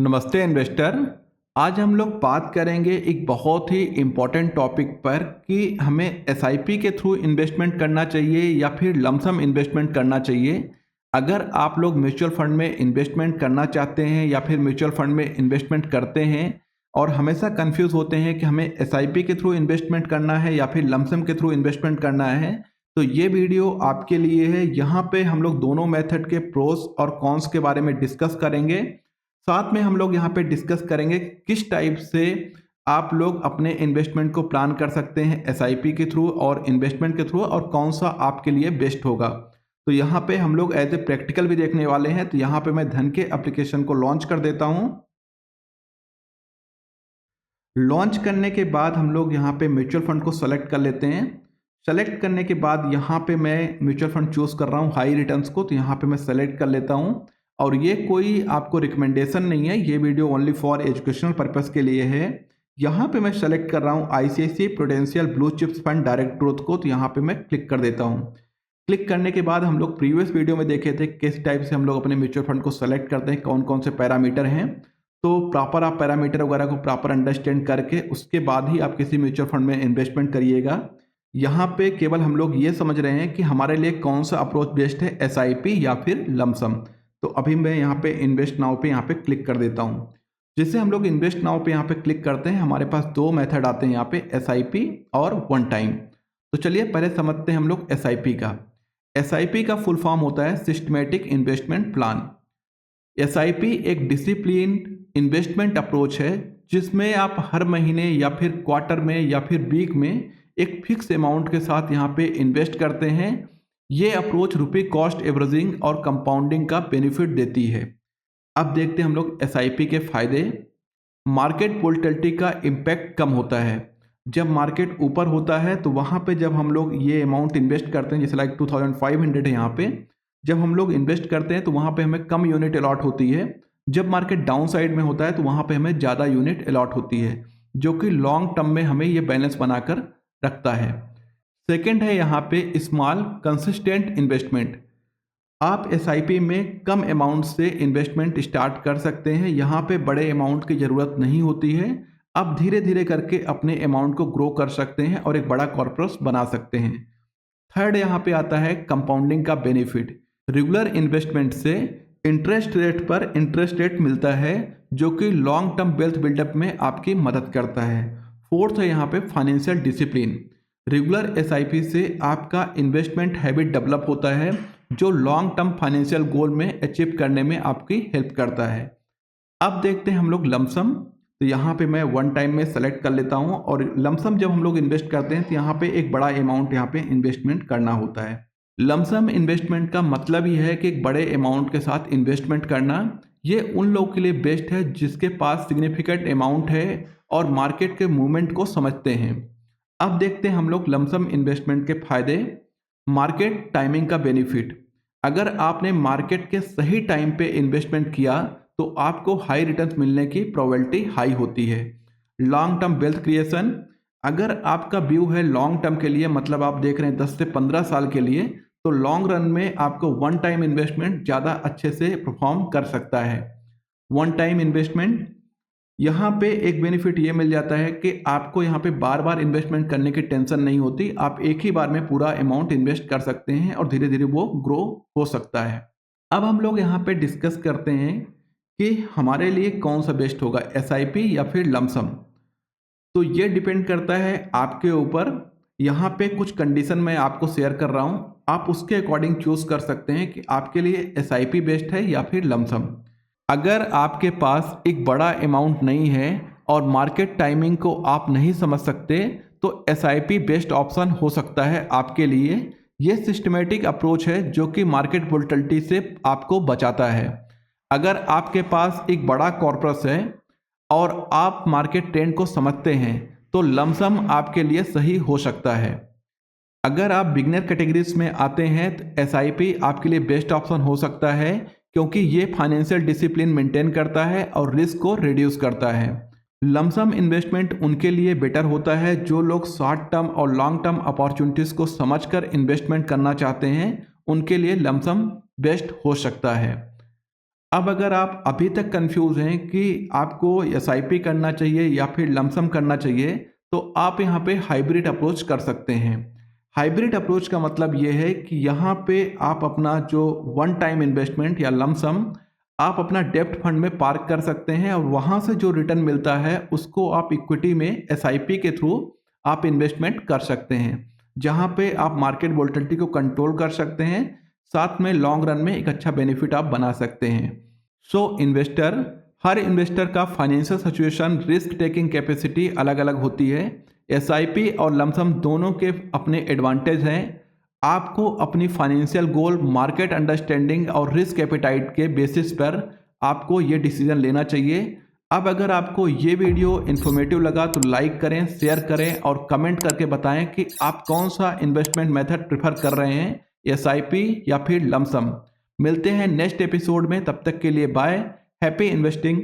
नमस्ते इन्वेस्टर। आज हम लोग बात करेंगे एक बहुत ही इम्पोर्टेंट टॉपिक पर कि हमें एसआईपी के थ्रू इन्वेस्टमेंट करना चाहिए या फिर लमसम इन्वेस्टमेंट करना चाहिए। अगर आप लोग म्यूचुअल फंड में इन्वेस्टमेंट करना चाहते हैं या फिर म्यूचुअल फंड में इन्वेस्टमेंट करते हैं और हमेशा कंफ्यूज होते हैं कि हमें एसआईपी के थ्रू इन्वेस्टमेंट करना है या फिर लमसम के थ्रू इन्वेस्टमेंट करना है, तो ये वीडियो आपके लिए है। यहाँ पे हम लोग दोनों मेथड के प्रोस और कॉन्स के बारे में डिस्कस करेंगे। साथ में हम लोग यहाँ पे डिस्कस करेंगे किस टाइप से आप लोग अपने इन्वेस्टमेंट को प्लान कर सकते हैं एसआईपी के थ्रू और इन्वेस्टमेंट के थ्रू, और कौन सा आपके लिए बेस्ट होगा। तो यहाँ पे हम लोग एज ए प्रैक्टिकल भी देखने वाले हैं। तो यहाँ पे मैं धन के एप्लीकेशन को लॉन्च कर देता हूँ। लॉन्च करने के बाद हम लोग यहाँ पे म्यूचुअल फंड को सेलेक्ट कर लेते हैं। सेलेक्ट करने के बाद यहाँ पे मैं म्यूचुअल फंड चूज कर रहा हूँ हाई रिटर्न्स को, तो यहाँ पे मैं सेलेक्ट कर लेता हूँ। और ये कोई आपको रिकमेंडेशन नहीं है, ये video only for educational purpose के लिए है। यहाँ पे मैं सेलेक्ट कर रहा हूँ ICICI prudential blue chips fund direct growth को, तो यहाँ पे मैं क्लिक कर देता हूँ। क्लिक करने के बाद हम लोग प्रीवियस वीडियो में देखे थे किस टाइप से हम लोग अपने म्यूचुअल फंड को सेलेक्ट करते हैं, कौन कौन से पैरामीटर हैं। तो प्रॉपर आप पैरामीटर वगैरह को प्रॉपर अंडरस्टैंड करके उसके बाद ही आप किसी म्यूचुअल फंड में इन्वेस्टमेंट करिएगा। यहाँ पे केवल हम लोग ये समझ रहे हैं कि हमारे लिए कौन सा अप्रोच बेस्ट है, एसआईपी या फिर लमसम। तो अभी मैं यहाँ पे इन्वेस्ट नाउ पे यहाँ पे क्लिक कर देता हूँ। जिससे हम लोग इन्वेस्ट नाउ पे यहाँ पे क्लिक करते हैं, हमारे पास दो मेथड आते हैं यहाँ पे, एसआईपी और वन टाइम। तो चलिए पहले समझते हैं हम लोग एसआईपी का। एसआईपी का फुल फॉर्म होता है सिस्टमेटिक इन्वेस्टमेंट प्लान। एसआईपी एक डिसिप्लिन इन्वेस्टमेंट अप्रोच है जिसमें आप हर महीने या फिर क्वार्टर में या फिर वीक में एक फिक्स अमाउंट के साथ यहाँ पे इन्वेस्ट करते हैं। ये अप्रोच रुपी कॉस्ट एवरेजिंग और कंपाउंडिंग का बेनिफिट देती है। अब देखते हैं हम लोग एसआईपी के फायदे। मार्केट वोलेटिलिटी का इम्पैक्ट कम होता है। जब मार्केट ऊपर होता है तो वहाँ पे जब हम लोग ये अमाउंट इन्वेस्ट करते हैं, जैसे लाइक 2500 है यहाँ पे, जब हम लोग इन्वेस्ट करते हैं तो वहाँ पे हमें कम यूनिट अलॉट होती है। जब मार्केट डाउन साइड में होता है तो वहाँ पे हमें ज़्यादा यूनिट अलॉट होती है, जो कि लॉन्ग टर्म में हमें ये बैलेंस बनाकर रखता है। सेकेंड है यहाँ पे स्मॉल कंसिस्टेंट इन्वेस्टमेंट। आप एसआईपी में कम अमाउंट से इन्वेस्टमेंट स्टार्ट कर सकते हैं। यहाँ पे बड़े अमाउंट की ज़रूरत नहीं होती है। आप धीरे धीरे करके अपने अमाउंट को ग्रो कर सकते हैं और एक बड़ा कॉर्पस बना सकते हैं। थर्ड यहाँ पे आता है कंपाउंडिंग का बेनिफिट। रेगुलर इन्वेस्टमेंट से इंटरेस्ट रेट पर इंटरेस्ट रेट मिलता है, जो कि लॉन्ग टर्म वेल्थ बिल्डअप में आपकी मदद करता है। फोर्थ है यहाँ पे फाइनेंशियल डिसिप्लिन। रेगुलर एसआईपी से आपका इन्वेस्टमेंट हैबिट डेवलप होता है, जो लॉन्ग टर्म फाइनेंशियल गोल में अचीव करने में आपकी हेल्प करता है। अब देखते हैं हम लोग लमसम। तो यहाँ पे मैं वन टाइम में सेलेक्ट कर लेता हूँ, और लमसम जब हम लोग इन्वेस्ट करते हैं तो यहाँ पे एक बड़ा अमाउंट यहाँ पे इन्वेस्टमेंट करना होता है। लमसम इन्वेस्टमेंट का मतलब ही है कि एक बड़े अमाउंट के साथ इन्वेस्टमेंट करना। ये उन लोगों के लिए बेस्ट है जिसके पास सिग्निफिकेंट अमाउंट है और मार्केट के मूवमेंट को समझते हैं। अब देखते हैं हम लोग लमसम इन्वेस्टमेंट के फायदे। मार्केट टाइमिंग का बेनिफिट। अगर आपने मार्केट के सही टाइम पे इन्वेस्टमेंट किया तो आपको हाई रिटर्न्स मिलने की प्रोबेबिलिटी हाई होती है। Long term wealth creation. अगर आपका व्यू है लॉन्ग टर्म के लिए, मतलब आप देख रहे हैं 10 से 15 साल के लिए, तो लॉन्ग रन में आपको वन टाइम इन्वेस्टमेंट ज़्यादा अच्छे से परफॉर्म कर सकता है। वन टाइम इन्वेस्टमेंट, यहाँ पे एक बेनिफिट ये मिल जाता है कि आपको यहाँ पे बार बार इन्वेस्टमेंट करने की टेंशन नहीं होती। आप एक ही बार में पूरा अमाउंट इन्वेस्ट कर सकते हैं और धीरे धीरे वो ग्रो हो सकता है। अब हम लोग यहाँ पे डिस्कस करते हैं कि हमारे लिए कौन सा बेस्ट होगा, एसआईपी या फिर लमसम। तो ये डिपेंड करता है आपके ऊपर। यहाँ पे कुछ कंडीशन मैं आपको शेयर कर रहा हूँ, आप उसके अकॉर्डिंग चूज कर सकते हैं कि आपके लिए एसआईपी बेस्ट है या फिर लमसम। अगर आपके पास एक बड़ा अमाउंट नहीं है और मार्केट टाइमिंग को आप नहीं समझ सकते, तो एसआईपी बेस्ट ऑप्शन हो सकता है आपके लिए। ये सिस्टमेटिक अप्रोच है जो कि मार्केट वोलेटिलिटी से आपको बचाता है। अगर आपके पास एक बड़ा कॉर्पस है और आप मार्केट ट्रेंड को समझते हैं, तो लमसम आपके लिए सही हो सकता है। अगर आप बिगनर कैटेगरीज में आते हैं तो एसआईपी आपके लिए बेस्ट ऑप्शन हो सकता है, क्योंकि ये फाइनेंशियल डिसिप्लिन मेंटेन करता है और रिस्क को रिड्यूस करता है। लमसम इन्वेस्टमेंट उनके लिए बेटर होता है जो लोग शॉर्ट टर्म और लॉन्ग टर्म अपॉर्चुनिटीज़ को समझकर इन्वेस्टमेंट करना चाहते हैं, उनके लिए लमसम बेस्ट हो सकता है। अब अगर आप अभी तक कंफ्यूज हैं कि आपको एसआईपी करना चाहिए या फिर लमसम करना चाहिए, तो आप यहाँ पे हाइब्रिड अप्रोच कर सकते हैं। हाइब्रिड अप्रोच का मतलब ये है कि यहाँ पे आप अपना जो वन टाइम इन्वेस्टमेंट या लमसम आप अपना डेब्ट फंड में पार्क कर सकते हैं और वहाँ से जो रिटर्न मिलता है उसको आप इक्विटी में एसआईपी के थ्रू आप इन्वेस्टमेंट कर सकते हैं, जहाँ पे आप मार्केट वोलेटिलिटी को कंट्रोल कर सकते हैं, साथ में लॉन्ग रन में एक अच्छा बेनिफिट आप बना सकते हैं। हर इन्वेस्टर का financial situation, risk taking capacity अलग अलग होती है। एसआईपी और लमसम दोनों के अपने एडवांटेज हैं। आपको अपनी फाइनेंशियल गोल, मार्केट अंडरस्टैंडिंग और रिस्क एपेटाइट के बेसिस पर आपको ये डिसीजन लेना चाहिए। अब अगर आपको ये वीडियो इन्फॉर्मेटिव लगा तो लाइक करें, शेयर करें और कमेंट करके बताएं कि आप कौन सा इन्वेस्टमेंट मेथड प्रेफर कर रहे हैं, एसआईपी या फिर लमसम। मिलते हैं नेक्स्ट एपिसोड में, तब तक के लिए बाय। Happy investing.